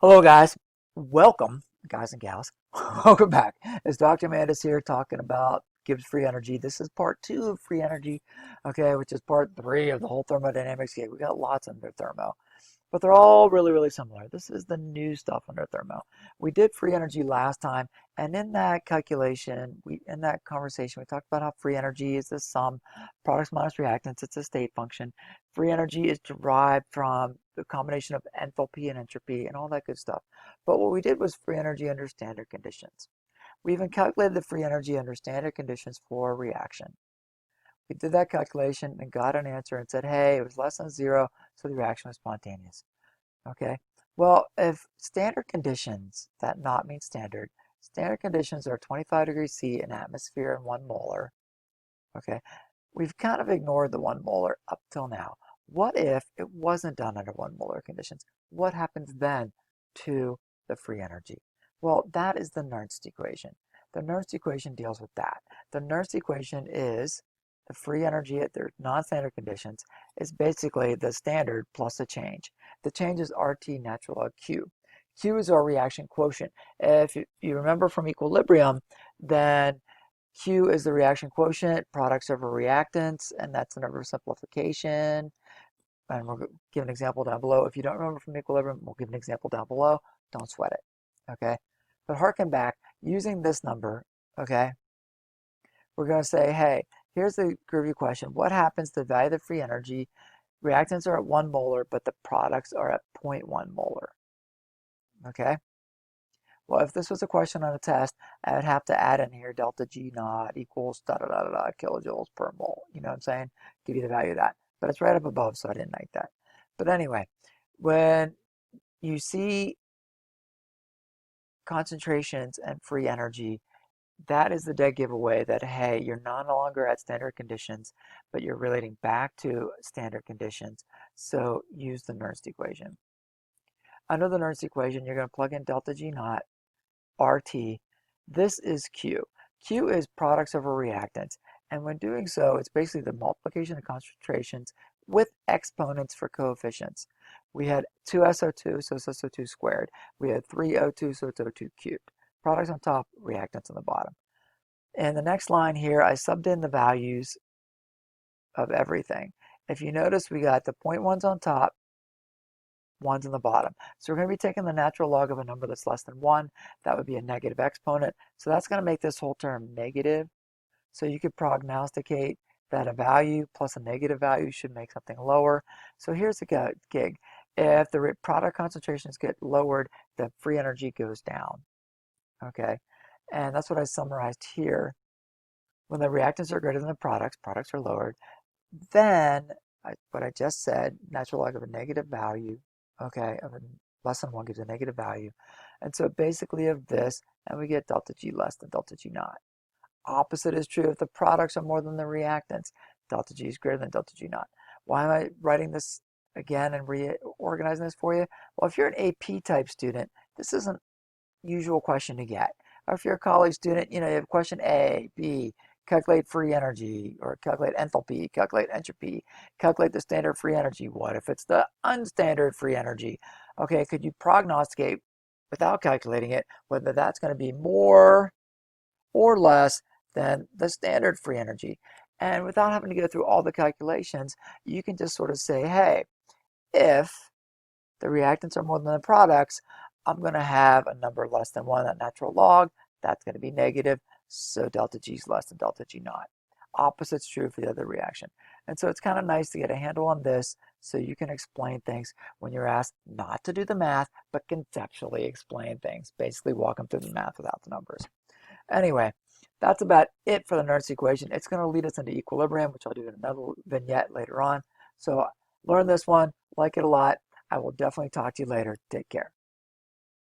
Hello, guys. Welcome, guys and gals. Welcome back. It's Dr. Amanda's here talking about Gibbs free energy. This is part two of free energy, okay, which is part three of the whole thermodynamics gig. We got lots under thermo, but they're all really, really similar. This is the new stuff under thermo. We did free energy last time, and in that calculation, in that conversation, we talked about how free energy is the sum products minus reactants. It's a state function. Free energy is derived from the combination of enthalpy and entropy and all that good stuff. But what we did was free energy under standard conditions. We even calculated the free energy under standard conditions for a reaction. We did that calculation and got an answer and said, hey, it was less than zero, so the reaction was spontaneous. Okay, well, if standard conditions, that not means standard conditions are 25 degrees C in atmosphere and 1 molar. Okay, we've kind of ignored the 1 molar up till now. What if it wasn't done under 1 molar conditions? What happens then to the free energy? Well, that is the Nernst equation. The Nernst equation deals with that. The Nernst equation is the free energy at their non-standard conditions is basically the standard plus a change. The change is RT natural log Q. Q is our reaction quotient. If you remember from equilibrium, then Q is the reaction quotient, products over reactants, and that's the number of simplification. And we'll give an example down below. If you don't remember from equilibrium, we'll give an example down below. Don't sweat it, okay? But harken back, using this number, okay, we're going to say, hey, here's the groovy question. What happens to the value of the free energy? Reactants are at 1 molar, but the products are at 0.1 molar, okay? Well, if this was a question on a test, I would have to add in here delta G naught equals da da da da da kilojoules per mole. You know what I'm saying? Give you the value of that. But it's right up above, so I didn't like that. But anyway, when you see concentrations and free energy, that is the dead giveaway that, hey, you're no longer at standard conditions, but you're relating back to standard conditions. So use the Nernst equation. Under the Nernst equation, you're going to plug in delta G naught RT. This is Q. Q is products over reactants. And when doing so, it's basically the multiplication of concentrations with exponents for coefficients. We had 2SO2, so it's SO2 squared. We had 3O2, so it's O2 cubed. Products on top, reactants on the bottom. In the next line here, I subbed in the values of everything. If you notice, we got the 0.1s on top, 1's on the bottom. So we're going to be taking the natural log of a number that's less than 1. That would be a negative exponent. So that's going to make this whole term negative. So you could prognosticate that a value plus a negative value should make something lower. So here's the gig. If the product concentrations get lowered, the free energy goes down. Okay, and that's what I summarized here. When the reactants are greater than the products are lowered, then what I just said, natural log of a negative value, okay, of a less than 1 gives a negative value. And so basically of this, and we get delta G less than delta G naught. Opposite is true if the products are more than the reactants. Delta G is greater than delta G naught. Why am I writing this again and reorganizing this for you? Well, if you're an AP type student, this isn't usual question to get. Or if you're a college student, you have question A, B, calculate free energy, or calculate enthalpy, calculate entropy, calculate the standard free energy. What if it's the unstandard free energy? Okay, could you prognosticate without calculating it whether that's going to be more or less than the standard free energy? And without having to go through all the calculations, you can just sort of say, hey, if the reactants are more than the products, I'm going to have a number less than 1, that natural log. That's going to be negative, so delta G is less than delta G naught. Opposite's true for the other reaction. And so it's kind of nice to get a handle on this so you can explain things when you're asked not to do the math, but conceptually explain things. Basically walk them through the math without the numbers. Anyway, that's about it for the Nernst equation. It's going to lead us into equilibrium, which I'll do in another vignette later on. So learn this one, like it a lot. I will definitely talk to you later. Take care.